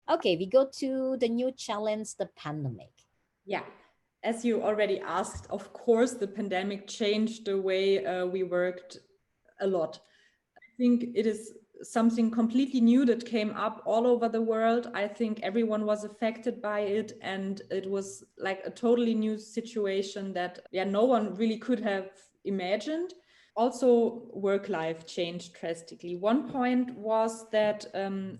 Okay, we go to the new challenge, the pandemic. Yeah, as you already asked, of course, the pandemic changed the way we worked a lot. I think it is something completely new that came up all over the world. I think everyone was affected by it, and it was like a totally new situation that, yeah, no one really could have imagined. Also, work life changed drastically. One point was that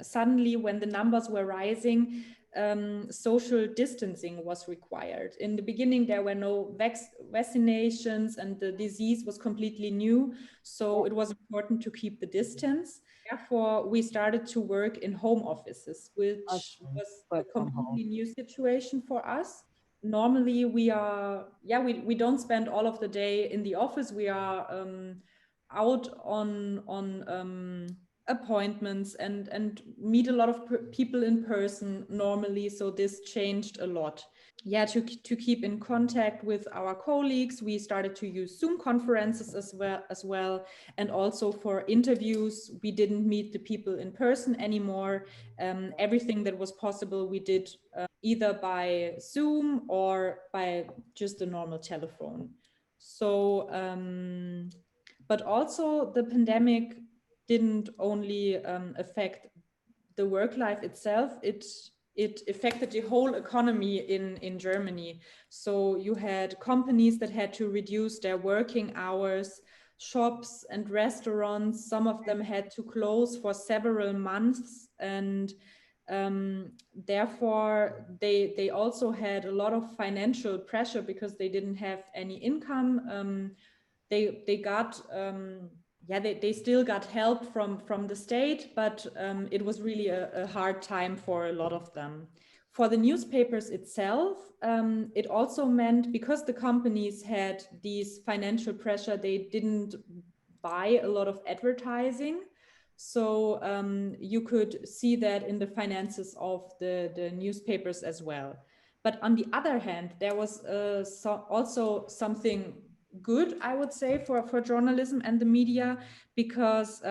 suddenly, when the numbers were rising, social distancing was required. In the beginning, there were no vaccinations, and the disease was completely new. So it was important to keep the distance. Therefore, we started to work in home offices, which Okay, was a work from home. completely new situation for us. Normally we are, yeah, we don't spend all of the day in the office. We are out on appointments and meet a lot of people in person normally, so this changed a lot. Yeah, to keep in contact with our colleagues, we started to use Zoom conferences as well, and also for interviews we didn't meet the people in person anymore. Everything that was possible we did either by Zoom or by just a normal telephone. So but also the pandemic didn't only affect the work life itself, it affected the whole economy in Germany. So you had companies that had to reduce their working hours, shops and restaurants, some of them had to close for several months, and therefore they also had a lot of financial pressure because they didn't have any income. They got yeah, they still got help from the state, but it was really a hard time for a lot of them. For the newspapers itself, it also meant, because the companies had these financial pressure, they didn't buy a lot of advertising. So you could see that in the finances of the newspapers as well. But on the other hand, there was also something good, I would say, for journalism and the media, because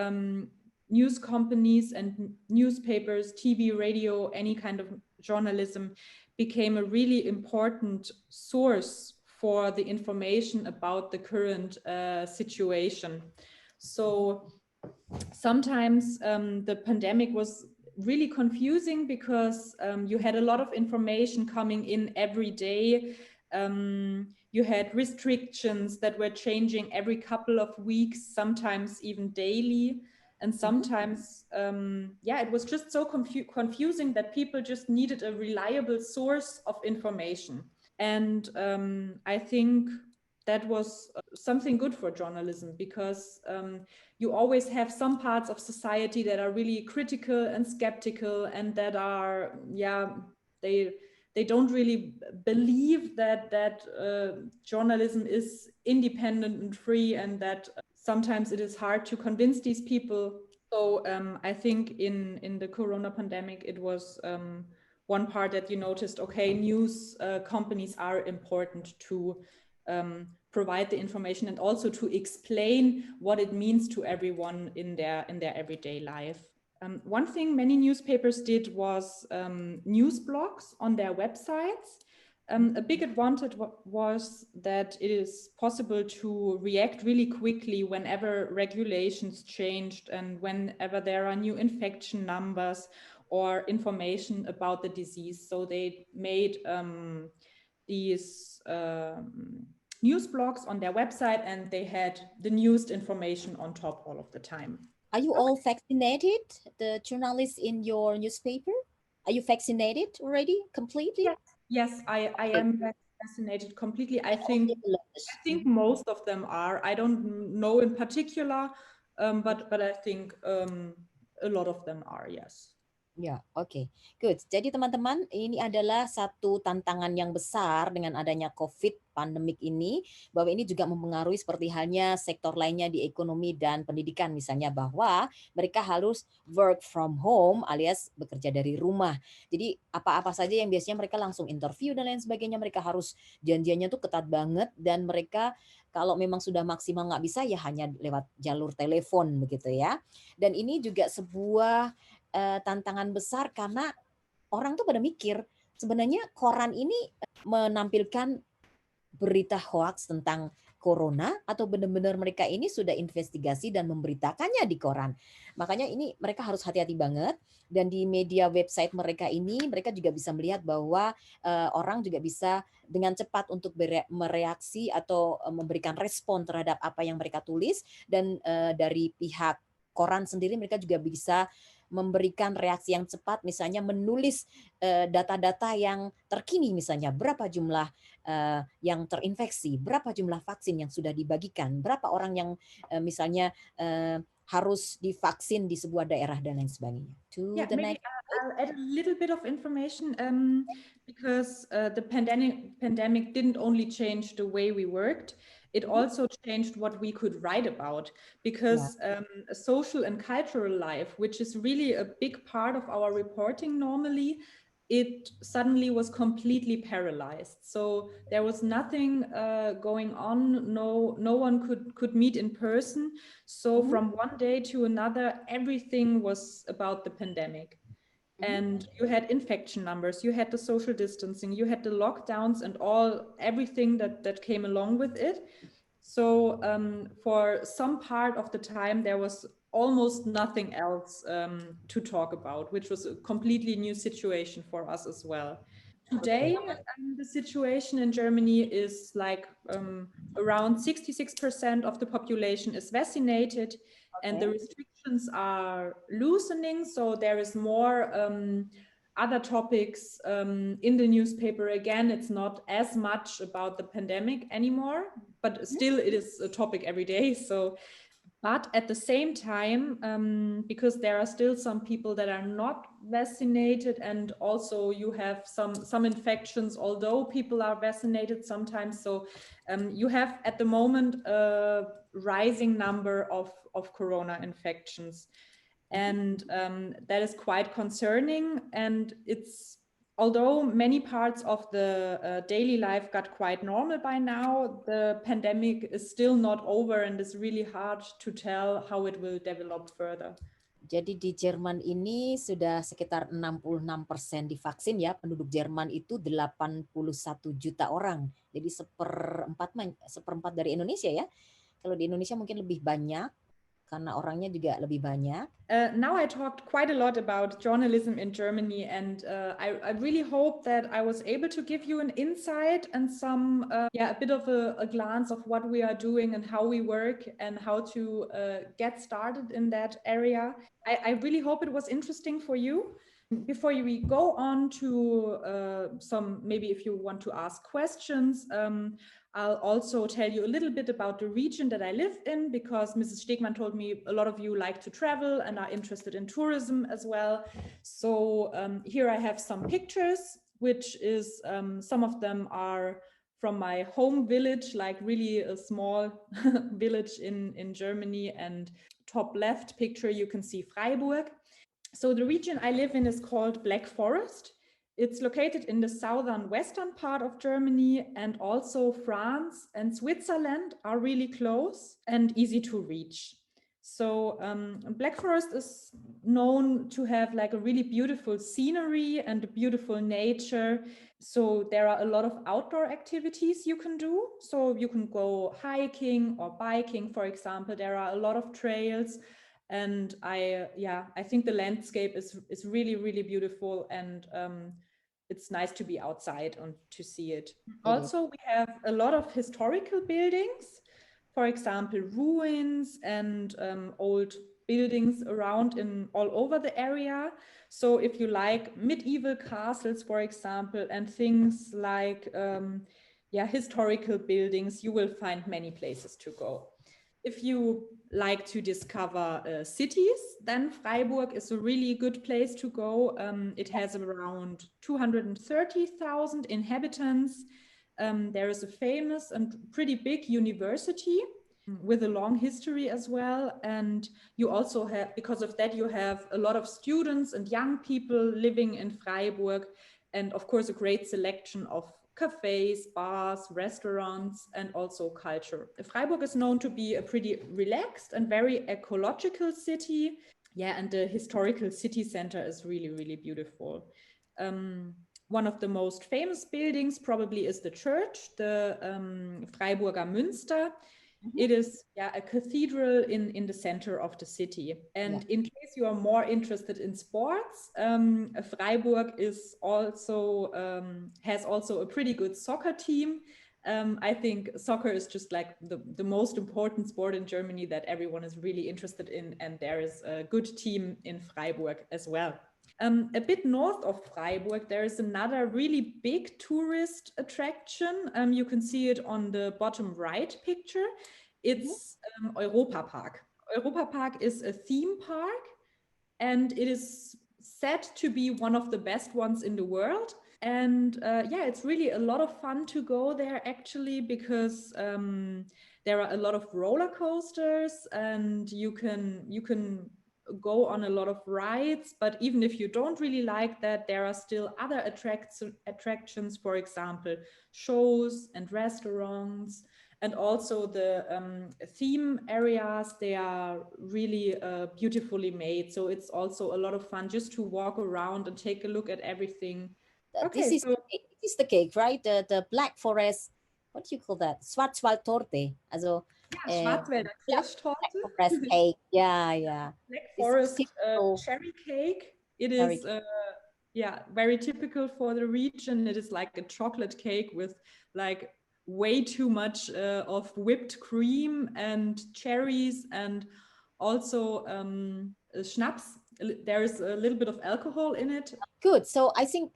news companies and newspapers, TV, radio, any kind of journalism became a really important source for the information about the current situation. So sometimes the pandemic was really confusing because you had a lot of information coming in every day. You had restrictions that were changing every couple of weeks, sometimes even daily. And sometimes, yeah, it was just so confusing that people just needed a reliable source of information. And I think that was something good for journalism, because you always have some parts of society that are really critical and skeptical, and that are, yeah, they they don't really believe that journalism is independent and free, and that sometimes it is hard to convince these people. So I think in the Corona pandemic, it was one part that you noticed. Okay, news companies are important to provide the information, and also to explain what it means to everyone in their everyday life. One thing many newspapers did was news blogs on their websites. A big advantage was that it is possible to react really quickly whenever regulations changed, and whenever there are new infection numbers or information about the disease. So they made these news blogs on their website, and they had the newest information on top all of the time. Are you all vaccinated, the journalists in your newspaper? Are you vaccinated already, completely? Yes, yes, I Okay. am fascinated completely. I Only think the lowest. most of them are. I don't know in particular, but I think a lot of them are. Yes. Ya, oke. Good. Jadi teman-teman, ini adalah satu tantangan yang besar dengan adanya COVID pandemik ini, bahwa ini juga mempengaruhi seperti halnya sektor lainnya di ekonomi dan pendidikan, misalnya bahwa mereka harus work from home alias bekerja dari rumah. Jadi apa-apa saja yang biasanya mereka langsung interview dan lain sebagainya, mereka harus janjiannya tuh ketat banget, dan mereka kalau memang sudah maksimal nggak bisa ya hanya lewat jalur telepon begitu ya. Dan ini juga sebuah tantangan besar karena orang tuh pada mikir sebenarnya koran ini menampilkan berita hoax tentang corona atau benar-benar mereka ini sudah investigasi dan memberitakannya di koran. Makanya ini mereka harus hati-hati banget, dan di media website mereka ini mereka juga bisa melihat bahwa orang juga bisa dengan cepat untuk mereaksi atau memberikan respon terhadap apa yang mereka tulis, dan dari pihak koran sendiri mereka juga bisa memberikan reaksi yang cepat, misalnya menulis data-data yang terkini, misalnya berapa jumlah yang terinfeksi, berapa jumlah vaksin yang sudah dibagikan, berapa orang yang misalnya harus divaksin di sebuah daerah dan lain sebagainya. Yeah, maybe I'll add a little bit of information because the pandemic didn't only change the way we worked, it also changed what we could write about, because social and cultural life, which is really a big part of our reporting normally, it suddenly was completely paralyzed. So there was nothing going on. No one could meet in person. So from one day to another, everything was about the pandemic. And you had infection numbers, you had the social distancing, you had the lockdowns and everything that came along with it. So for some part of the time, there was almost nothing else to talk about, which was a completely new situation for us as well. Today, the situation in Germany is like around 66% of the population is vaccinated, and the restrictions are loosening. So there is more other topics in the newspaper. Again, it's not as much about the pandemic anymore, but still it is a topic every day. So, but at the same time, because there are still some people that are not vaccinated, and also you have some infections, although people are vaccinated sometimes. So you have at the moment a rising number of corona infections. And that is quite concerning. And it's, although many parts of the daily life got quite normal by now, the pandemic is still not over, and it's really hard to tell how it will develop further. Jadi di Jerman ini sudah sekitar 66% divaksin ya, penduduk Jerman itu 81 juta orang. Jadi seperempat dari Indonesia ya. Kalau di Indonesia mungkin lebih banyak, karena orangnya juga lebih banyak. Now I talked quite a lot about journalism in Germany, and I really hope that I was able to give you an insight and some, a bit of a glance of what we are doing and how we work and how to get started in that area. I really hope it was interesting for you. Before we go on to some, maybe if you want to ask questions, I'll also tell you a little bit about the region that I live in, because Mrs. Stegmann told me a lot of you like to travel and are interested in tourism as well. So here I have some pictures, which is some of them are from my home village, like really a small village in Germany. And top left picture, you can see Freiburg. So the region I live in is called Black Forest. It's located in the southern western part of Germany, and also France and Switzerland are really close and easy to reach. So Black Forest is known to have like a really beautiful scenery and a beautiful nature. So there are a lot of outdoor activities you can do. So you can go hiking or biking, for example. There are a lot of trails. And I think the landscape is really, really beautiful, and it's nice to be outside and to see it. Also, we have a lot of historical buildings, for example, ruins and old buildings around in all over the area. So if you like medieval castles, for example, and things like historical buildings, you will find many places to go. If you like to discover cities, then Freiburg is a really good place to go. It has around 230,000 inhabitants. There is a famous and pretty big university with a long history as well. And you also have, because of that, you have a lot of students and young people living in Freiburg, and of course a great selection of cafes, bars, restaurants, and also culture. Freiburg is known to be a pretty relaxed and very ecological city. Yeah, and the historical city center is really, really beautiful. One of the most famous buildings probably is the church, the Freiburger Münster. It is a cathedral in the center of the city. And in case you are more interested in sports, Freiburg is also has also a pretty good soccer team. I think soccer is just like the most important sport in Germany that everyone is really interested in, and there is a good team in Freiburg as well. A bit north of Freiburg, there is another really big tourist attraction. You can see it on the bottom right picture. It's Europa Park. Europa Park is a theme park, and it is said to be one of the best ones in the world. And it's really a lot of fun to go there actually, because there are a lot of roller coasters, and you can go on a lot of rides. But even if you don't really like that, there are still other attractions, for example, shows and restaurants. And also the theme areas, they are really beautifully made. So it's also a lot of fun just to walk around and take a look at everything. This Okay, is so this is the cake, right? The Black Forest. What do you call that? Schwarzwaldtorte. Also, yeah, Schwarzwälder Black Kirschtorte, Forest cake. Yeah. Black This Forest typical cherry cake. It cherry is cake. very typical for the region. It is like a chocolate cake with like way too much of whipped cream and cherries, and also schnapps. There is a little bit of alcohol in it. Good. So I think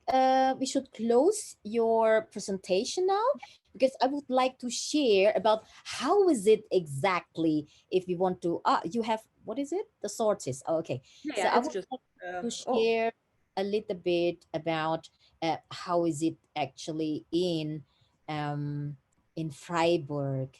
we should close your presentation now, because I would like to share about how is it exactly if we want to. You have, what is it? The sources. Oh, okay. So Yeah, I it's would just like to oh share a little bit about how is it actually in Freiburg.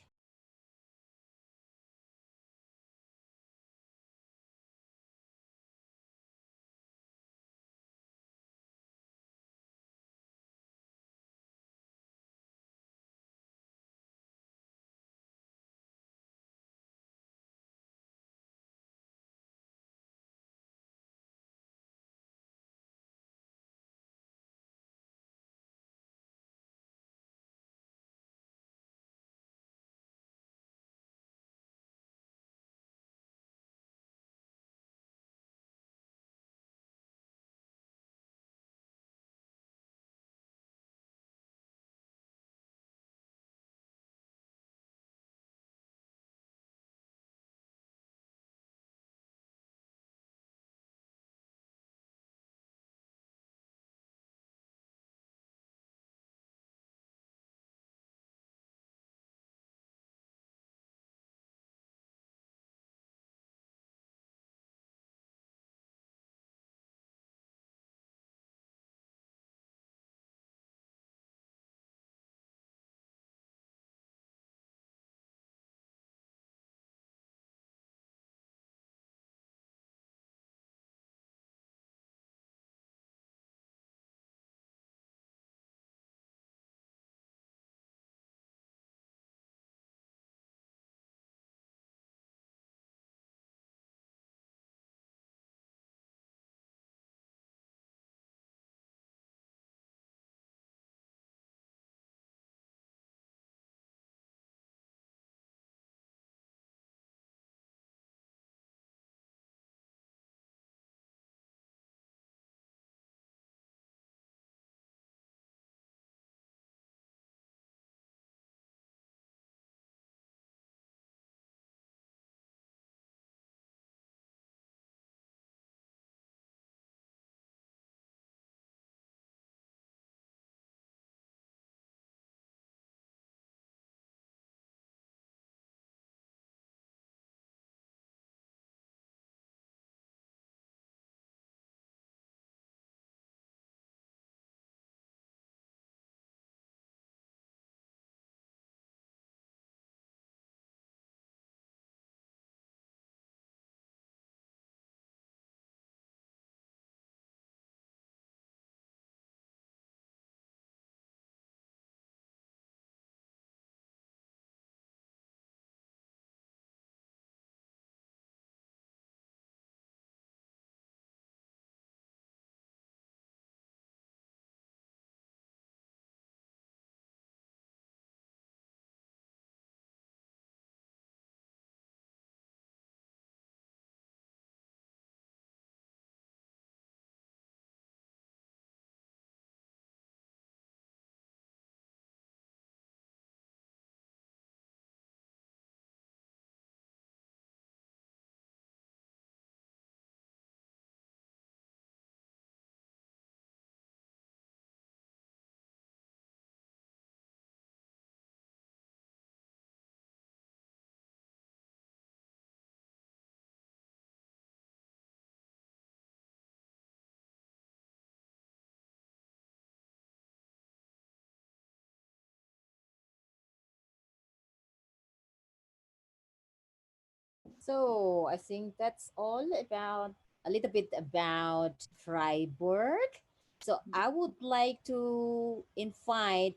So I think that's all about a little bit about Freiburg. So I would like to invite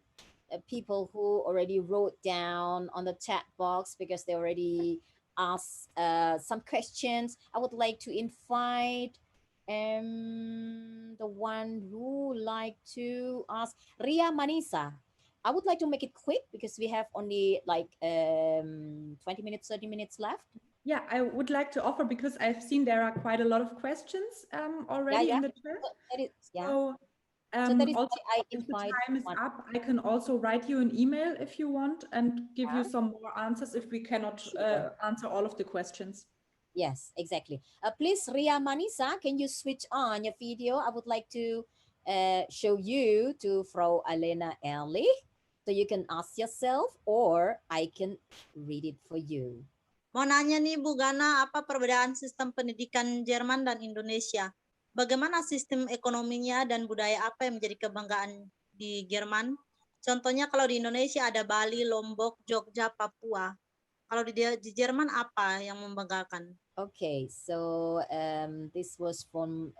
people who already wrote down on the chat box because they already asked some questions. I would like to invite the one who like to ask Ria Manisa. I would like to make it quick because we have only like 20 minutes, 30 minutes left. Yeah, I would like to offer, because I've seen there are quite a lot of questions Yeah, already yeah. in the chat. So that is, yeah. So So that is also, why I if the invite time is one. up, I can also write you an email if you want and give you Yeah, some more answers if we cannot sure. answer all of the questions. Yes, exactly. Please, Ria Manisa, can you switch on your video? I would like to show you to Frau Alena Ehrlich, so you can ask yourself, or I can read it for you. Mau nanya nih Bu Gana, apa perbedaan sistem pendidikan Jerman dan Indonesia? Bagaimana sistem ekonominya dan budaya apa yang menjadi kebanggaan di Jerman? Contohnya kalau di Indonesia ada Bali, Lombok, Jogja, Papua. Kalau di Jerman apa yang membanggakan? Okay, so this was from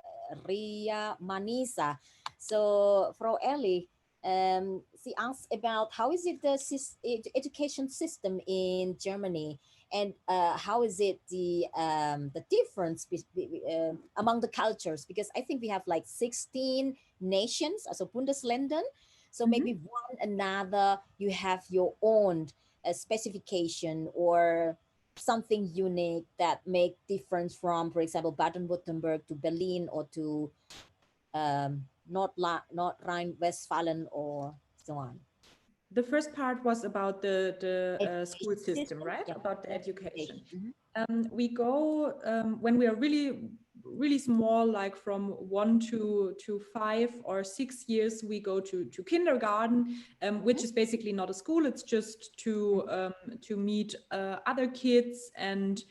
Ria Manisa. So, Frau Ehrlich, she asked about how is it the education system in Germany, and how is it the difference among the cultures? Because I think we have like 16 nations, also Bundesländer. So maybe one another, you have your own specification or something unique that make difference from, for example, Baden-Württemberg to Berlin or to North Rhine-Westphalen or so on. The first part was about the school Education system, right? yeah, About the education. Mhm. We go when we are really small, like from 1 to 5 or 6 years, we go to kindergarten, which is basically not a school. It's just to meet other kids and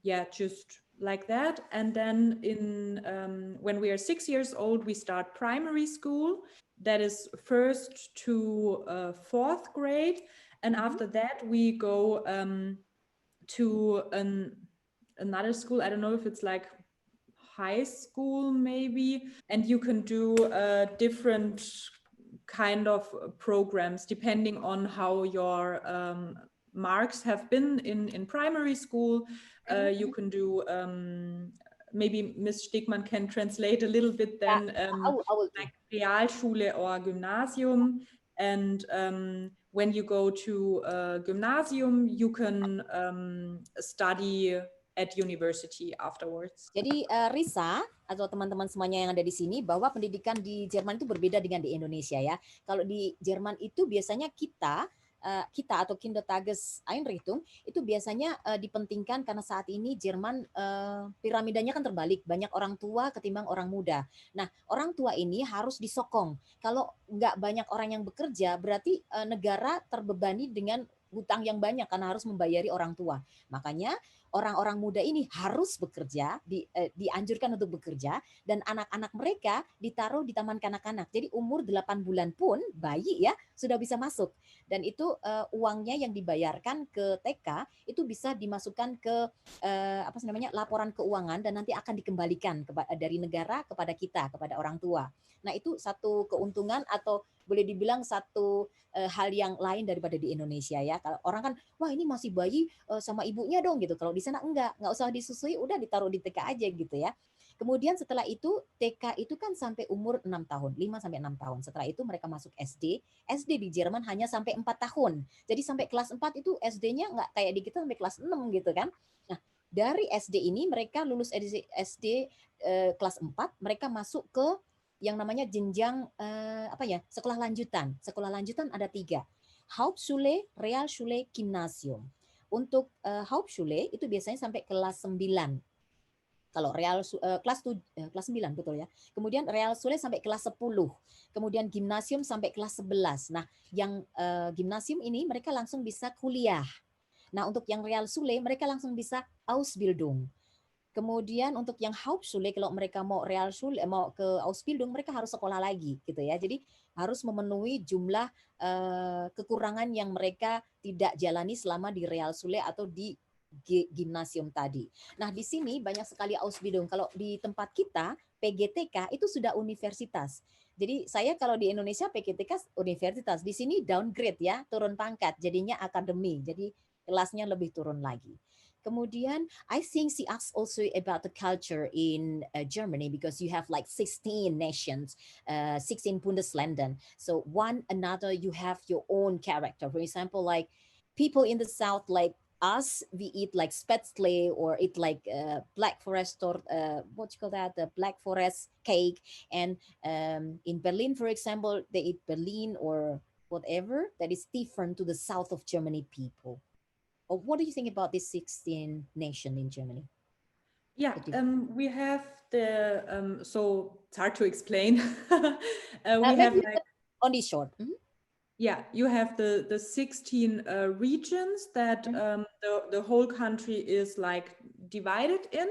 yeah, just like that. And then in when we are 6 years old, we start primary school. That is first to fourth grade, and after that we go to another school. I don't know if it's like high school maybe, and you can do different kind of programs depending on how your marks have been in primary school. You can do maybe Miss Stegmann can translate a little bit then, I will do. like Realschule or Gymnasium. And when you go to gymnasium, you can study at university afterwards. Jadi Risa atau teman-teman semuanya yang ada di sini, bahwa pendidikan di Jerman itu berbeda dengan di Indonesia ya. Kalau di Jerman itu biasanya kita atau Kindertageseinrichtung itu biasanya dipentingkan karena saat ini Jerman piramidanya kan terbalik, banyak orang tua ketimbang orang muda. Nah, orang tua ini harus disokong. Kalau nggak banyak orang yang bekerja, berarti negara terbebani dengan hutang yang banyak karena harus membayari orang tua. Makanya orang-orang muda ini harus bekerja, dianjurkan untuk bekerja, dan anak-anak mereka ditaruh di taman kanak-kanak. Jadi umur 8 bulan pun bayi ya sudah bisa masuk. Dan itu uangnya yang dibayarkan ke TK itu bisa dimasukkan ke laporan keuangan dan nanti akan dikembalikan dari negara kepada kita, kepada orang tua. Nah, itu satu keuntungan atau boleh dibilang satu hal yang lain daripada di Indonesia ya. Kalau orang kan, wah ini masih bayi sama ibunya dong gitu. Kalau di sana nggak usah disusui, udah ditaruh di TK aja gitu ya. Kemudian setelah itu TK itu kan sampai umur 6 tahun, 5 sampai 6 tahun. Setelah itu mereka masuk SD. SD di Jerman hanya sampai 4 tahun. Jadi sampai kelas 4 itu SD-nya nggak kayak di kita sampai kelas 6 gitu kan. Nah, dari SD ini mereka lulus SD kelas 4, mereka masuk ke yang namanya jenjang sekolah lanjutan. Sekolah lanjutan ada 3. Hauptschule, Realschule, Gymnasium. Untuk Hauptschule itu biasanya sampai kelas 9. Kalau kelas 9 betul ya. Kemudian Realschule sampai kelas 10. Kemudian Gymnasium sampai kelas 11. Nah, yang Gymnasium ini mereka langsung bisa kuliah. Nah, untuk yang Realschule mereka langsung bisa Ausbildung. Kemudian untuk yang Hauptschule, kalau mereka mau Realschule, mau ke Ausbildung, mereka harus sekolah lagi gitu ya. Jadi harus memenuhi jumlah kekurangan yang mereka tidak jalani selama di Realschule atau di gimnasium tadi. Nah, di sini banyak sekali Ausbildung. Kalau di tempat kita, PGTK itu sudah universitas. Jadi saya kalau di Indonesia PGTK universitas, di sini downgrade ya, turun pangkat, jadinya akademi. Jadi kelasnya lebih turun lagi. Kemudian, I think she asked also about the culture in Germany because you have like 16 nations, 16 Bundesländer. So one another, you have your own character. For example, like people in the south, like us, we eat like spätzle or eat like black forest or what you call that, the black forest cake. And in Berlin, for example, they eat Berlin or whatever that is different to the south of Germany people. Or what do you think about this 16 nation in Germany? Yeah, we have so it's hard to explain. We have Maybe like, only short. Mm-hmm. yeah, you have the 16 regions that the whole country is like divided in.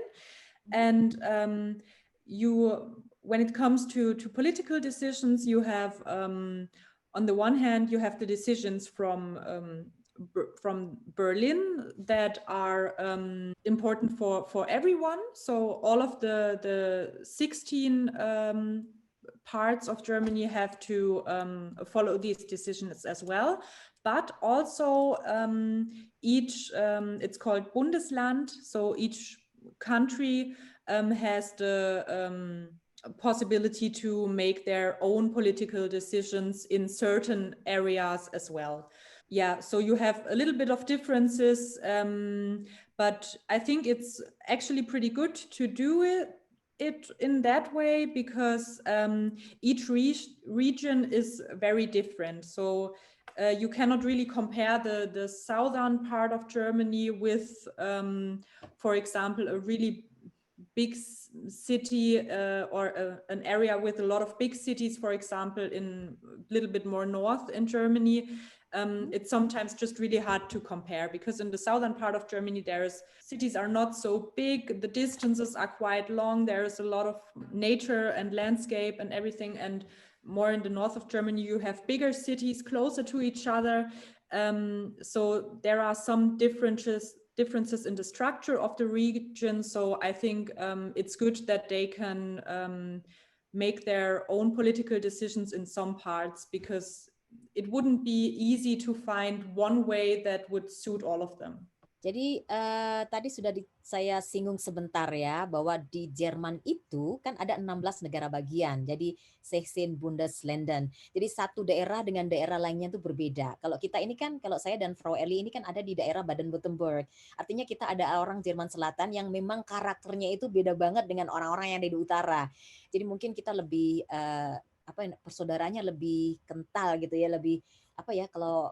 And you, when it comes to political decisions, you have on the one hand, you have the decisions from Berlin that are important for everyone. So all of the 16 parts of Germany have to follow these decisions as well. But also each, it's called Bundesland, so each country has the possibility to make their own political decisions in certain areas as well. Yeah, so you have a little bit of differences, but I think it's actually pretty good to do it in that way because each region is very different. So you cannot really compare the southern part of Germany with, for example, a really big city or an area with a lot of big cities, for example, in a little bit more north in Germany. It's sometimes just really hard to compare because in the southern part of Germany, cities are not so big, the distances are quite long, there is a lot of nature and landscape and everything, and more in the north of Germany, you have bigger cities closer to each other. So there are some differences in the structure of the region. So I think it's good that they can make their own political decisions in some parts because it wouldn't be easy to find one way that would suit all of them. Jadi tadi sudah saya singgung sebentar ya bahwa di Jerman itu kan ada 16 negara bagian. Jadi 16 Bundesländer. Jadi satu daerah dengan daerah lainnya itu berbeda. Kalau kita ini kan, kalau saya dan Frau Ehrlich ini kan ada di daerah Baden-Württemberg. Artinya kita ada orang Jerman Selatan yang memang karakternya itu beda banget dengan orang-orang yang ada di utara. Jadi mungkin kita lebih persaudaranya lebih kental gitu ya, lebih kalau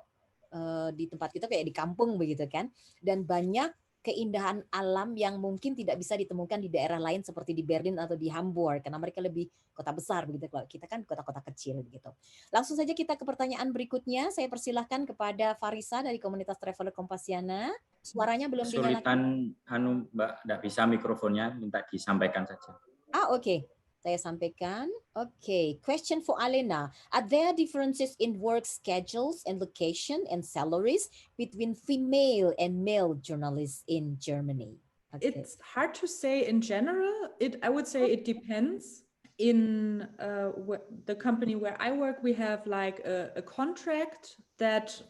di tempat kita kayak di kampung begitu kan, dan banyak keindahan alam yang mungkin tidak bisa ditemukan di daerah lain seperti di Berlin atau di Hamburg karena mereka lebih kota besar begitu, kalau kita kan kota-kota kecil begitu. Langsung saja kita ke pertanyaan berikutnya. Saya persilahkan kepada Farisa dari Komunitas Traveler Kompasiana. Suaranya belum dinyalakan. Kesulitan Mbak, tidak bisa mikrofonnya, minta disampaikan saja. Oke. Saya sampaikan. Okay, question for Alena. Are there differences in work schedules and location and salaries between female and male journalists in Germany? Okay. It's hard to say in general. I would say it depends. In the company where I work, we have like a contract that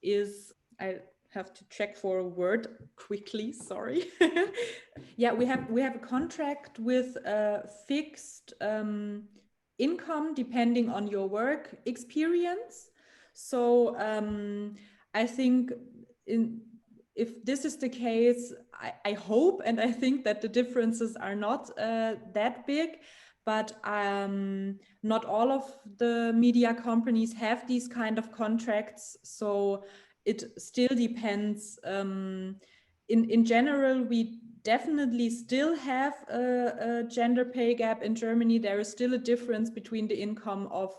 is, I have to check for a word quickly, sorry. Yeah, we have a contract with a fixed income depending on your work experience. So I think if this is the case, I hope and I think that the differences are not that big, but not all of the media companies have these kind of contracts. So it still depends. In general, we definitely still have a gender pay gap in Germany. There is still a difference between the income of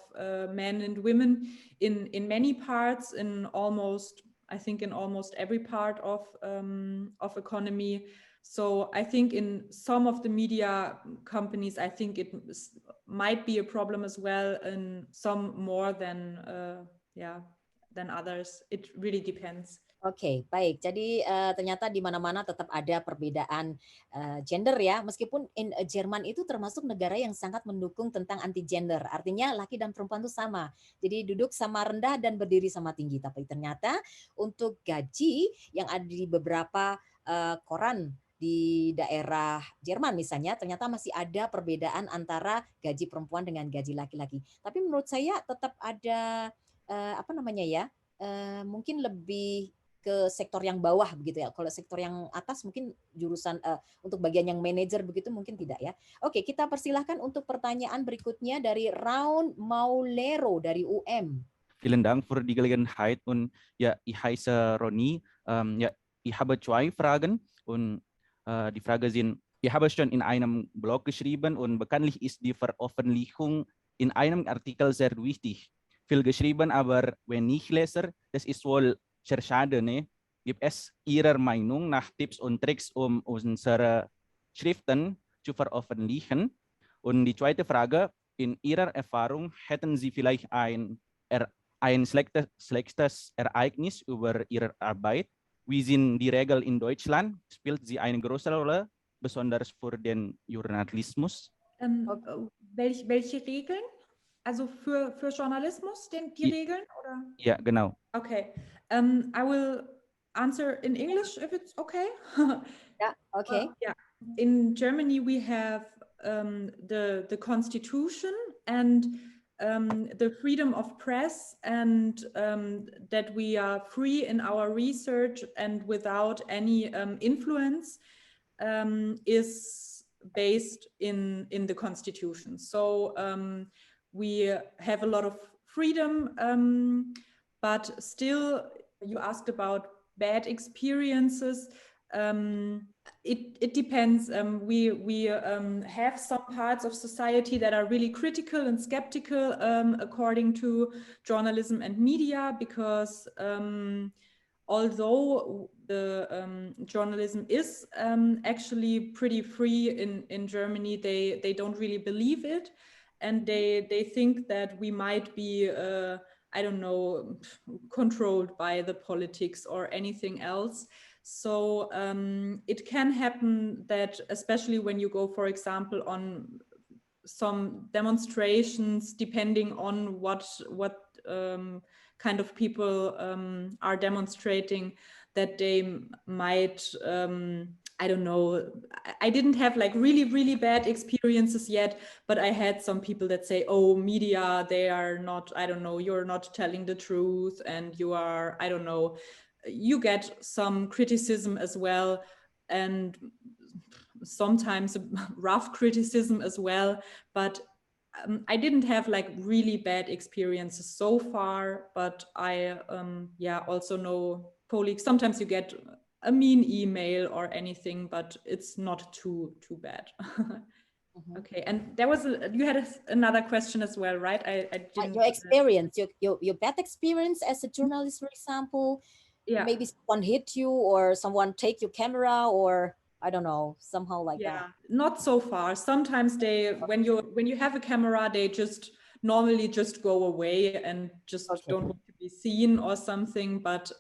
men and women in many parts, I think in almost every part of economy. So I think in some of the media companies, I think it might be a problem as well, and some more than others. It really depends. Oke, baik. Jadi ternyata di mana-mana tetap ada perbedaan gender ya. Meskipun Jerman itu termasuk negara yang sangat mendukung tentang anti gender. Artinya laki dan perempuan itu sama. Jadi duduk sama rendah dan berdiri sama tinggi. Tapi ternyata untuk gaji yang ada di beberapa koran di daerah Jerman misalnya, ternyata masih ada perbedaan antara gaji perempuan dengan gaji laki-laki. Tapi menurut saya tetap ada mungkin lebih ke sektor yang bawah begitu ya. Kalau sektor yang atas mungkin jurusan untuk bagian yang manajer begitu mungkin tidak ya. Oke, kita persilahkan untuk pertanyaan berikutnya dari Raun Maulero dari UM. Vielen Dank für die Gelegenheit und ja, ich heiße Ronny. Ja, ich habe zwei Fragen und die Frage sind, ich habe schon in einem Blog geschrieben und bekanntlich ist die Veröffentlichung in einem Artikel sehr wichtig. Viel geschrieben, aber wenn ich lese, das ist wohl sehr schade, ne? Gibt es Ihrer Meinung nach Tipps und Tricks, um unsere Schriften zu veröffentlichen? Und die zweite Frage, in Ihrer Erfahrung hätten Sie vielleicht ein schlechtes Ereignis über Ihre Arbeit? Wie sind die Regeln in Deutschland? Spielt sie eine große Rolle, besonders für den Journalismus? Welche Regeln? Also für Journalismus, die Regeln? Oder? Ja, genau. Okay. I will answer in English if it's okay. Yeah, okay. Yeah. In Germany, we have the Constitution and the freedom of press, and that we are free in our research and without any influence is based in the Constitution. So we have a lot of freedom, but still, you asked about bad experiences. It depends. We have some parts of society that are really critical and skeptical according to journalism and media, because although the journalism is actually pretty free in Germany, they don't really believe it, and they think that we might be I don't know, controlled by the politics or anything else. So it can happen that, especially when you go, for example, on some demonstrations, depending on what kind of people are demonstrating, that they might, I don't know, I didn't have like really, really bad experiences yet, but I had some people that say, oh, media, they are not, I don't know, you're not telling the truth, and you are, I don't know, you get some criticism as well, and sometimes rough criticism as well, but I didn't have like really bad experiences so far, but I also know colleagues, sometimes you get a mean email or anything, but it's not too bad. Mm-hmm. Okay, and there was you had another question as well, right? I didn't. Your experience, your bad experience as a journalist, for example. Yeah. Maybe someone hit you, or someone take your camera, or I don't know, somehow like that. Not so far. Sometimes they, when you have a camera, they just normally just go away and just don't want to be seen or something. But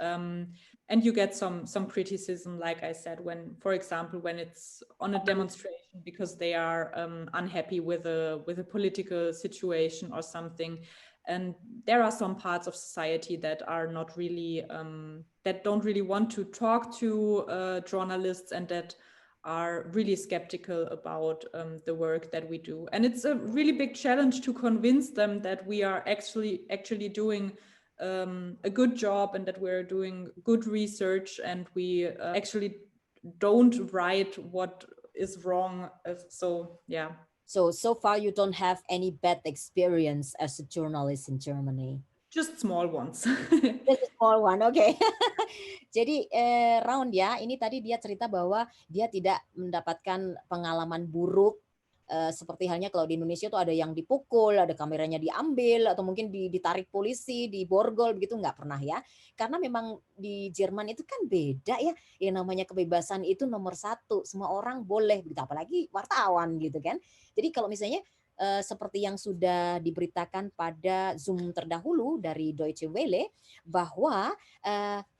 and you get some criticism, like I said, when, for example, when it's on a demonstration because they are unhappy with a political situation or something. And there are some parts of society that are not really that don't really want to talk to journalists, and that are really skeptical about the work that we do. And it's a really big challenge to convince them that we are actually doing a good job, and that we're doing good research, and we actually don't write what is wrong. So yeah. So far you don't have any bad experience as a journalist in Germany? Just small ones. Just a small one, okay. Jadi Round ya, ini tadi dia cerita bahwa dia tidak mendapatkan pengalaman buruk seperti halnya kalau di Indonesia tuh ada yang dipukul, ada kameranya diambil, atau mungkin ditarik polisi, diborgol, begitu nggak pernah ya. Karena memang di Jerman itu kan beda ya, yang namanya kebebasan itu nomor 1, semua orang boleh, begitu, apalagi wartawan gitu kan. Jadi kalau misalnya seperti yang sudah diberitakan pada Zoom terdahulu dari Deutsche Welle bahwa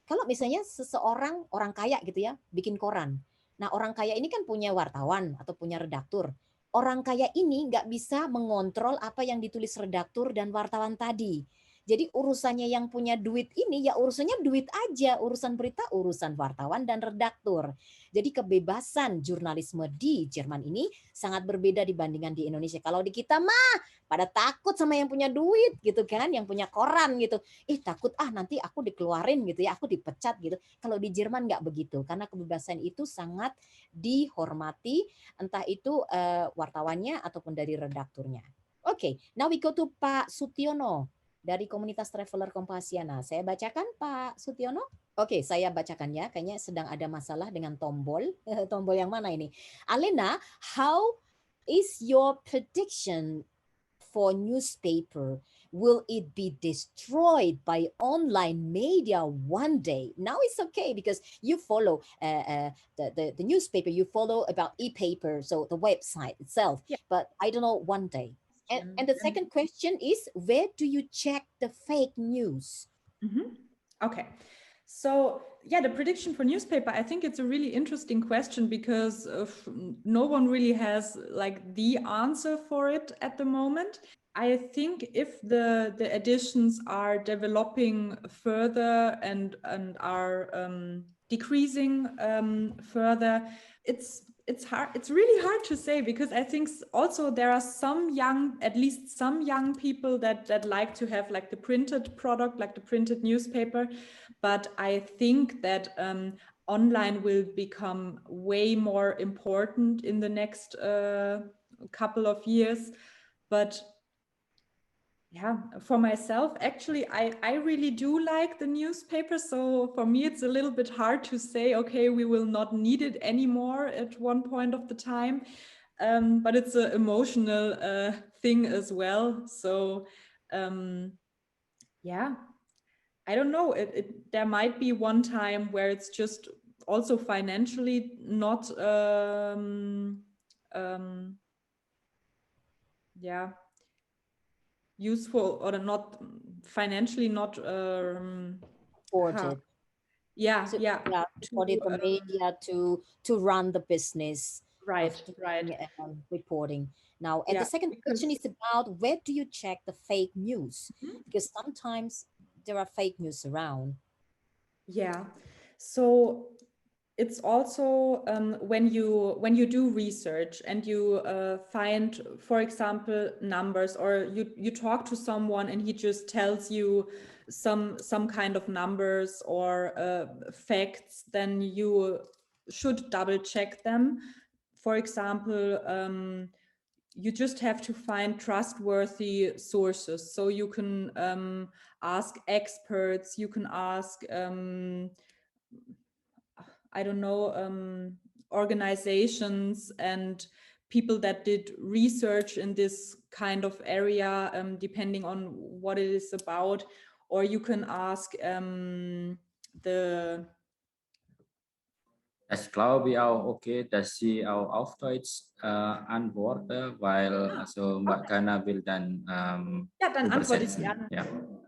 kalau misalnya seseorang orang kaya gitu ya bikin koran. Nah, orang kaya ini kan punya wartawan atau punya redaktur. Orang kaya ini nggak bisa mengontrol apa yang ditulis redaktur dan wartawan tadi. Jadi urusannya yang punya duit ini ya urusannya duit aja, urusan berita urusan wartawan dan redaktur. Jadi kebebasan jurnalisme di Jerman ini sangat berbeda dibandingkan di Indonesia. Kalau di kita mah pada takut sama yang punya duit gitu kan, yang punya koran gitu. Takut nanti aku dikeluarin gitu ya, aku dipecat gitu. Kalau di Jerman nggak begitu, karena kebebasan itu sangat dihormati, entah itu wartawannya ataupun dari redakturnya. Oke, now we go to Pak Sutiono dari Komunitas Traveler Kompasiana. Saya bacakan Pak Sutiono. Oke, saya bacakan ya. Kayaknya sedang ada masalah dengan tombol. Tombol yang mana ini? Alena, how is your prediction for newspaper? Will it be destroyed by online media one day? Now it's okay because you follow the newspaper, you follow about e-paper, so the website itself. Yeah. But I don't know one day. And the second question is, where do you check the fake news? Okay. So yeah, the prediction for newspaper, I think it's a really interesting question because no one really has like the answer for it at the moment. I think if the editions are developing further and are decreasing further, it's hard. It's really hard to say because I think also there are at least some young people that like to have like the printed product, like the printed newspaper. But I think that online will become way more important in the next couple of years. But yeah, for myself, actually, I really do like the newspaper. So for me, it's a little bit hard to say, okay, we will not need it anymore at one point of the time. But it's an emotional thing as well. So yeah, I don't know. There might be one time where it's just also financially not useful or not financially not Supported. Yeah, So, yeah. supported the media to run the business. Right. Reporting. Now, and the second question is about where do you check the fake news? Because sometimes there are fake news around. Yeah. So it's also when you do research and you find, for example, numbers, or you talk to someone and he just tells you some kind of numbers or facts, then you should double check them. For example, you just have to find trustworthy sources. So you can ask experts, you can ask I don't know, organizations and people that did research in this kind of area, depending on what it is about. Or you can ask Das glaube ich auch okay, dass Sie auch auf Deutsch antworten, weil also Mbak Gana will dann dann antworte ich übersetzen. gerne. Ja.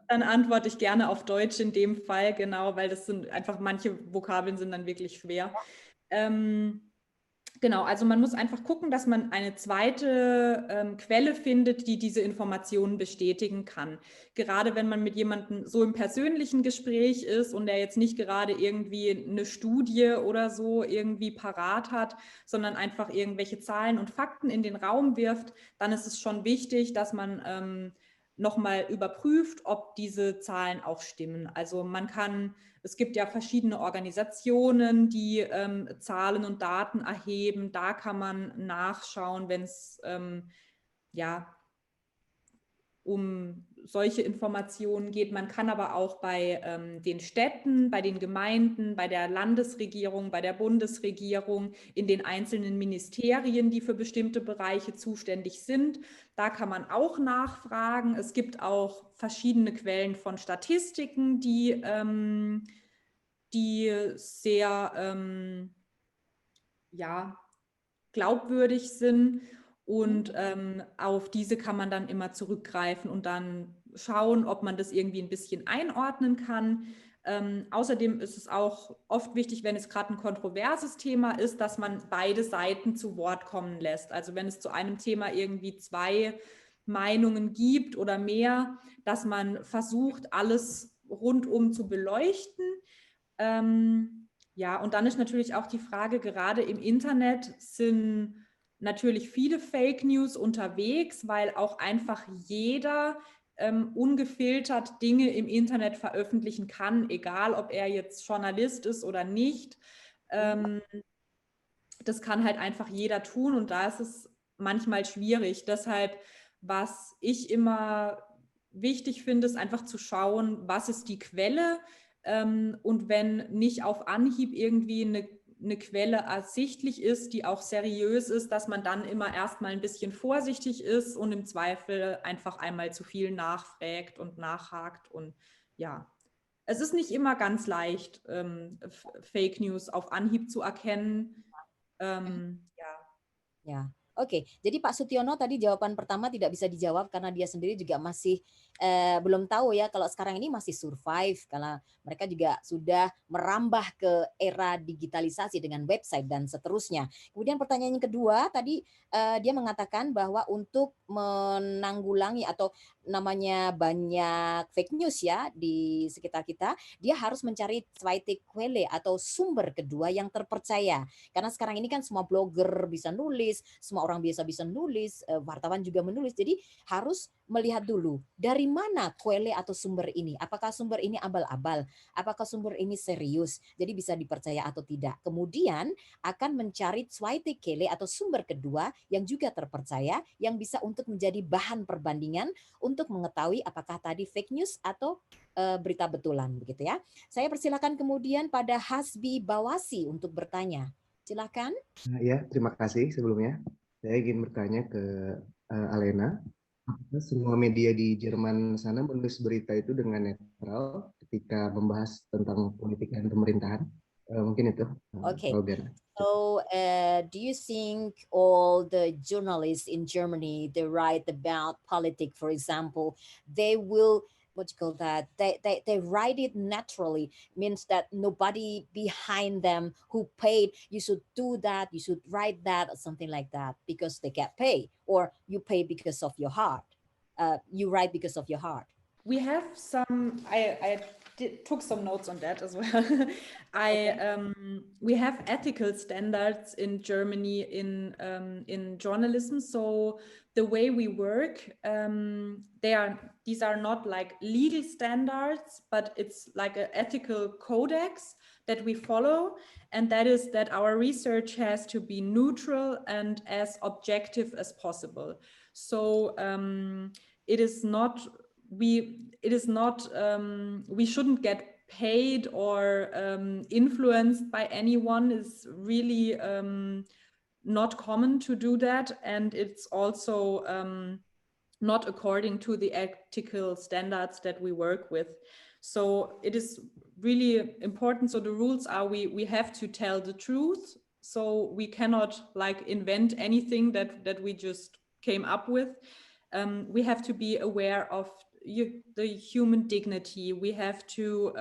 Dann antworte ich gerne auf Deutsch in dem Fall, genau, weil das sind einfach, manche Vokabeln sind dann wirklich schwer. Genau, also man muss einfach gucken, dass man eine zweite Quelle findet, die diese Informationen bestätigen kann. Gerade wenn man mit jemandem so im persönlichen Gespräch ist und der jetzt nicht gerade irgendwie eine Studie oder so irgendwie parat hat, sondern einfach irgendwelche Zahlen und Fakten in den Raum wirft, dann ist es schon wichtig, dass man nochmal überprüft, ob diese Zahlen auch stimmen. Also es gibt ja verschiedene Organisationen, die Zahlen und Daten erheben. Da kann man nachschauen, wenn es um solche Informationen geht. Man kann aber auch bei den Städten, bei den Gemeinden, bei der Landesregierung, bei der Bundesregierung, in den einzelnen Ministerien, die für bestimmte Bereiche zuständig sind, da kann man auch nachfragen. Es gibt auch verschiedene Quellen von Statistiken, die sehr glaubwürdig sind. Und auf diese kann man dann immer zurückgreifen und dann schauen, ob man das irgendwie ein bisschen einordnen kann. Außerdem ist es auch oft wichtig, wenn es gerade ein kontroverses Thema ist, dass man beide Seiten zu Wort kommen lässt. Also wenn es zu einem Thema irgendwie 2 Meinungen gibt oder mehr, dass man versucht, alles rundum zu beleuchten. Ja, und dann ist natürlich auch die Frage, gerade im Internet sind natürlich viele Fake News unterwegs, weil auch einfach jeder ungefiltert Dinge im Internet veröffentlichen kann, egal ob er jetzt Journalist ist oder nicht. Das kann halt einfach jeder tun und da ist es manchmal schwierig. Deshalb, was ich immer wichtig finde, ist einfach zu schauen, was ist die Quelle, und wenn nicht auf Anhieb irgendwie eine Quelle ersichtlich ist, die auch seriös ist, dass man dann immer erstmal ein bisschen vorsichtig ist und im Zweifel einfach einmal zu viel nachfragt und nachhakt. Und ja, es ist nicht immer ganz leicht, Fake News auf Anhieb zu erkennen. Ja. Ya, oke. Jadi Pak Sutiono tadi jawaban pertama tidak bisa dijawab karena dia sendiri juga masih belum tahu ya kalau sekarang ini masih survive karena mereka juga sudah merambah ke era digitalisasi dengan website dan seterusnya. Kemudian pertanyaan yang kedua tadi dia mengatakan bahwa untuk menanggulangi atau namanya banyak fake news ya di sekitar kita, dia harus mencari zweite Quelle atau sumber kedua yang terpercaya. Karena sekarang ini kan semua blogger bisa nulis, semua orang biasa bisa nulis, wartawan juga menulis. Jadi harus melihat dulu dari mana quelle atau sumber ini. Apakah sumber ini abal-abal? Apakah sumber ini serius? Jadi bisa dipercaya atau tidak. Kemudian akan mencari zweite Quelle atau sumber kedua yang juga terpercaya yang bisa untuk menjadi bahan perbandingan untuk mengetahui apakah tadi fake news atau berita betulan begitu ya. Saya persilakan kemudian pada Hasbi Bawasi untuk bertanya. Silakan. Ya, terima kasih sebelumnya. Saya ingin bertanya ke Alena. Apakah semua media di Jerman sana menulis berita itu dengan netral ketika membahas tentang politik dan pemerintahan? Mungkin itu. Okay. Gana. So, do you think all the journalists in Germany, they write about politics, for example, they will, what you call that? They write it naturally, means that nobody behind them who paid, you should do that, you should write that, or something like that, because they get paid, or you pay because of your heart. You write because of your heart. We have some, I took some notes on that as well. We have ethical standards in Germany in journalism. So the way we work, these are not like legal standards, but it's like an ethical codex that we follow. And that is that our research has to be neutral and as objective as possible. So it is not, we shouldn't get paid or influenced by anyone. Is really not common to do that, and it's also not according to the ethical standards that we work with. So it is really important. So the rules are we have to tell the truth. So we cannot like invent anything that we just came up with. We have to be aware of the human dignity. We have to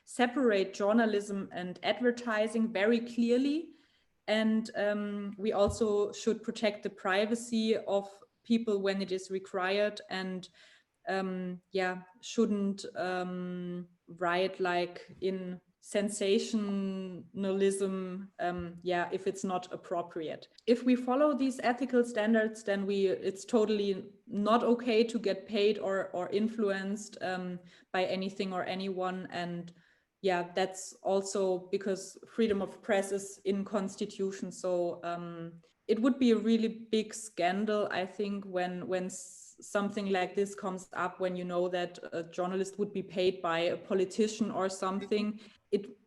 separate journalism and advertising very clearly. And we also should protect the privacy of people when it is required, and shouldn't write like in sensationalism, if it's not appropriate. If we follow these ethical standards, then it's totally not okay to get paid or influenced by anything or anyone. And that's also because freedom of press is in constitution. So it would be a really big scandal, I think, when something like this comes up, when you know that a journalist would be paid by a politician or something.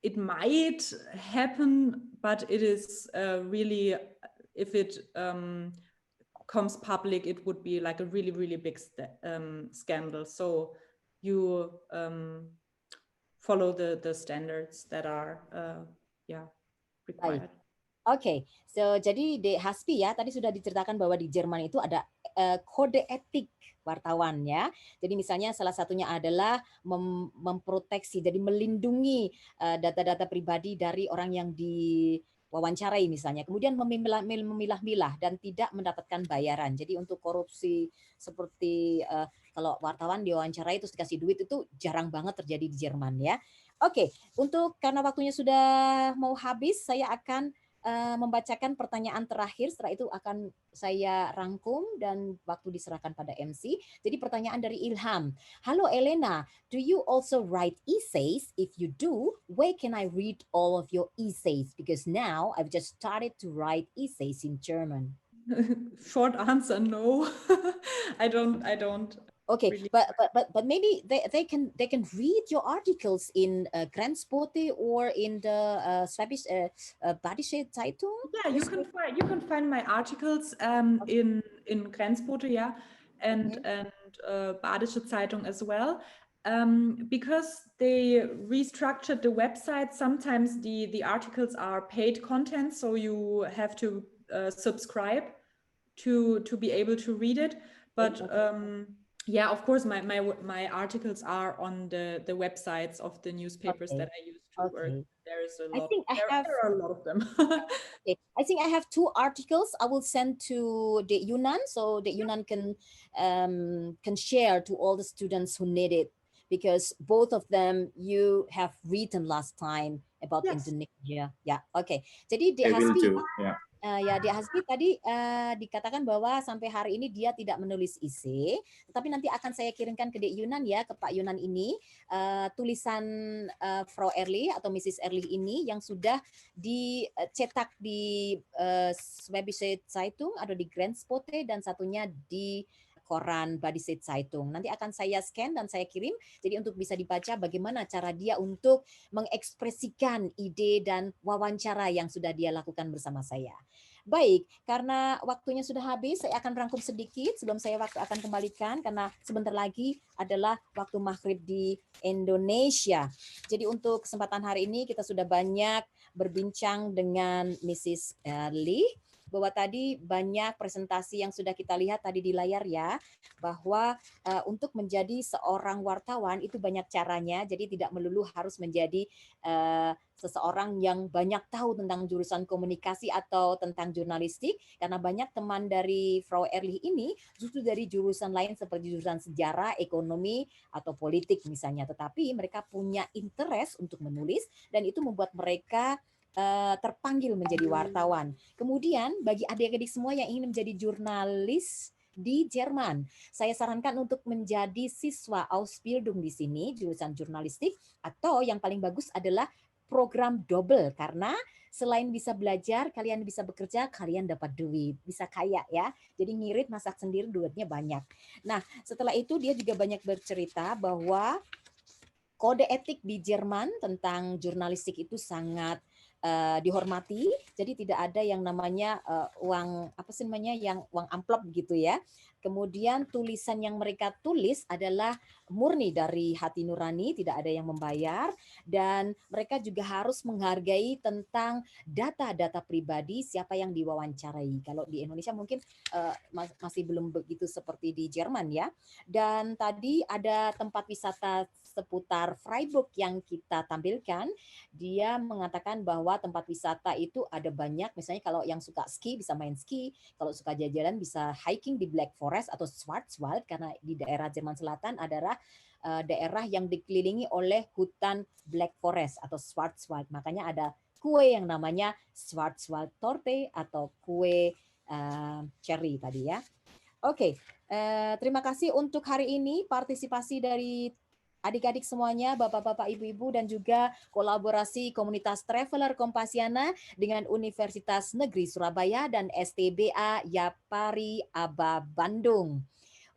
It might happen, but it is really, if it comes public, it would be like a really, really big scandal. So you follow the standards that are required. Oke, jadi Dek Hasbi ya, tadi sudah diceritakan bahwa di Jerman itu ada kode etik wartawan ya. Jadi misalnya salah satunya adalah memproteksi, jadi melindungi data-data pribadi dari orang yang diwawancarai misalnya. Kemudian memilah-milah dan tidak mendapatkan bayaran. Jadi untuk korupsi seperti kalau wartawan diwawancarai terus dikasih duit itu jarang banget terjadi di Jerman ya. Oke, karena waktunya sudah mau habis, saya akan membacakan pertanyaan terakhir, setelah itu akan saya rangkum dan waktu diserahkan pada MC. Jadi pertanyaan dari Ilham. Halo Elena, do you also write essays? If you do, where can I read all of your essays? Because now I've just started to write essays in German. Short answer, no. I don't Okay, really. but maybe they can read your articles in Grenzbote or in the Schwäbisch Badische Zeitung. Yeah, you can find my articles in Grenzbote, yeah, and Badische Zeitung as well. Because they restructured the website, sometimes the articles are paid content, so you have to subscribe to be able to read it. But yeah, of course, my articles are on the websites of the newspapers that I used to work. There is a lot. There are a lot of them. Okay. I think I have 2 articles I will send to the Yunan, so the Yunan can share to all the students who need it, because both of them you have written last time about Indonesia. Ya, oke. Jadi Dek Hasbi, Dek Hasbi tadi dikatakan bahwa sampai hari ini dia tidak menulis isi, tetapi nanti akan saya kirimkan ke Dek Yunan ya, ke Pak Yunan ini, tulisan Frau Ehrlich atau Mrs. Ehrlich ini yang sudah dicetak di Schwäbische Zeitung atau di Grenzbote dan satunya di koran Badische Zeitung. Nanti akan saya scan dan saya kirim. Jadi untuk bisa dibaca bagaimana cara dia untuk mengekspresikan ide dan wawancara yang sudah dia lakukan bersama saya. Baik, karena waktunya sudah habis, saya akan rangkum sedikit sebelum saya akan kembalikan karena sebentar lagi adalah waktu maghrib di Indonesia. Jadi untuk kesempatan hari ini kita sudah banyak berbincang dengan Mrs. Ehrlich, bahwa tadi banyak presentasi yang sudah kita lihat tadi di layar ya, bahwa untuk menjadi seorang wartawan itu banyak caranya, jadi tidak melulu harus menjadi seseorang yang banyak tahu tentang jurusan komunikasi atau tentang jurnalistik, karena banyak teman dari Frau Ehrlich ini justru dari jurusan lain seperti jurusan sejarah, ekonomi, atau politik misalnya, tetapi mereka punya interest untuk menulis dan itu membuat mereka terpanggil menjadi wartawan. Kemudian bagi adik-adik semua yang ingin menjadi jurnalis di Jerman, saya sarankan untuk menjadi siswa Ausbildung di sini, jurusan jurnalistik, atau yang paling bagus adalah program double, karena selain bisa belajar, kalian bisa bekerja, kalian dapat duit, bisa kaya ya. Jadi ngirit, masak sendiri, duitnya banyak. Nah, setelah itu dia juga banyak bercerita bahwa kode etik di Jerman tentang jurnalistik itu sangat dihormati, jadi tidak ada yang namanya uang uang amplop gitu ya. Kemudian tulisan yang mereka tulis adalah murni dari hati nurani, tidak ada yang membayar, dan mereka juga harus menghargai tentang data-data pribadi siapa yang diwawancarai. Kalau di Indonesia mungkin masih belum begitu seperti di Jerman ya. Dan tadi ada tempat wisata seputar Freiburg yang kita tampilkan, dia mengatakan bahwa tempat wisata itu ada banyak, misalnya kalau yang suka ski bisa main ski, kalau suka jalan bisa hiking di Black Forest atau Schwarzwald, karena di daerah Jerman Selatan adalah daerah yang dikelilingi oleh hutan Black Forest atau Schwarzwald, makanya ada kue yang namanya Schwarzwald Torte atau kue cherry tadi ya. Oke, terima kasih untuk hari ini partisipasi dari adik-adik semuanya, bapak-bapak, ibu-ibu, dan juga kolaborasi komunitas traveler Kompasiana dengan Universitas Negeri Surabaya dan STBA Yapari Aba Bandung.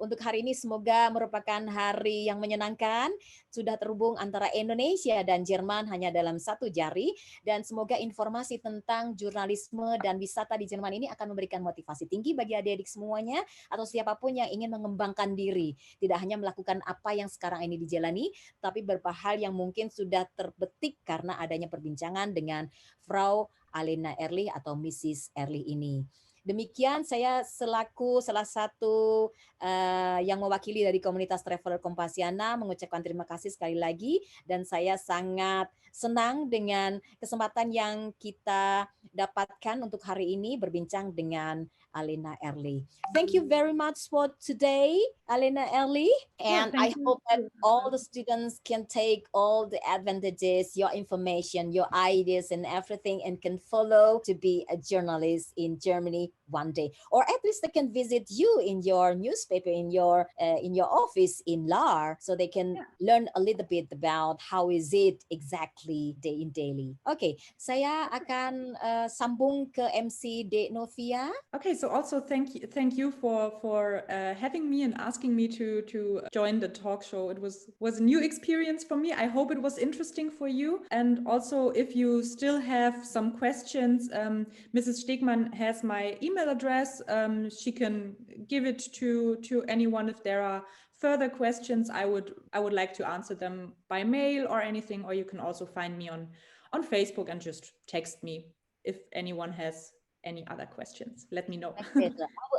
untuk hari ini semoga merupakan hari yang menyenangkan. Sudah terhubung antara Indonesia dan Jerman hanya dalam satu jari, dan semoga informasi tentang jurnalisme dan wisata di Jerman ini akan memberikan motivasi tinggi bagi adik-adik semuanya atau siapapun yang ingin mengembangkan diri. Tidak hanya melakukan apa yang sekarang ini dijalani, tapi beberapa hal yang mungkin sudah terbetik karena adanya perbincangan dengan Frau Alena Ehrlich atau Mrs. Ehrlich ini. Demikian saya selaku salah satu yang mewakili dari komunitas traveler Kompasiana mengucapkan terima kasih sekali lagi, dan saya sangat senang dengan kesempatan yang kita dapatkan untuk hari ini berbincang dengan Alena Ehrlich. Thank you very much for today, Alena Ehrlich, and I hope that all the students can take all the advantages, your information, your ideas and everything, and can follow to be a journalist in Germany one day, or at least they can visit you in your newspaper, in your office in Lahr, so they can learn a little bit about how is it exactly day in daily. Okay, saya akan sambung ke MC De Novia. Okay, so also thank you for having me and asking me to join the talk show. It was a new experience for me. I hope it was interesting for you. And also, if you still have some questions, Mrs. Stegmann has my email address. She can give it to anyone if there are further questions. I would like to answer them by mail or anything, or you can also find me on Facebook and just text me if anyone has any other questions. Let me know.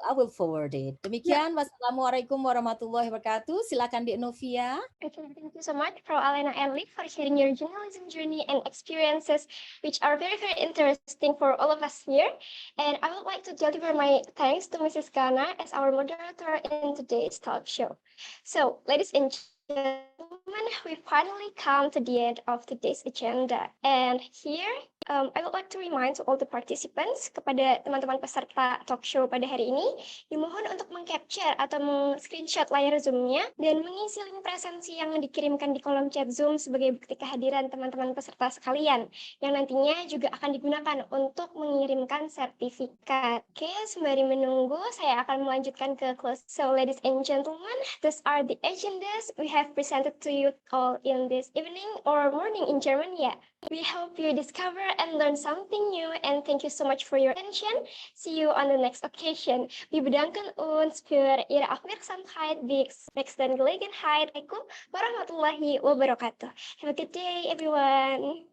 I will forward it. Demikian, wassalamualaikum warahmatullahi wabarakatuh. Silakan Dek Novia. Okay, thank you so much, Frau Alena Ehrlich, for sharing your journalism journey and experiences, which are very, very interesting for all of us here. And I would like to deliver my thanks to Mrs. Gana as our moderator in today's talk show. So, ladies and gentlemen, we finally come to the end of today's agenda. And here, I would like to remind to all the participants, kepada teman-teman peserta talk show pada hari ini, dimohon untuk meng-capture atau meng-screenshot layar Zoom-nya dan mengisi link presensi yang dikirimkan di kolom chat Zoom sebagai bukti kehadiran teman-teman peserta sekalian, yang nantinya juga akan digunakan untuk mengirimkan sertifikat. Oke, sembari menunggu, saya akan melanjutkan ke close. So, ladies and gentlemen, these are the agendas we have presented to you all in this evening or morning in German. Yeah, we hope you discover and learn something new, and thank you so much for your attention. See you on the next occasion. Wir bedanken uns für Ihre Aufmerksamkeit. Wir nächsten Gelegenheit. Assalamualaikum warahmatullahi wabarakatuh. Have a good day, everyone.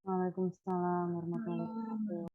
Waalaikumsalam warahmatullahi wabarakatuh.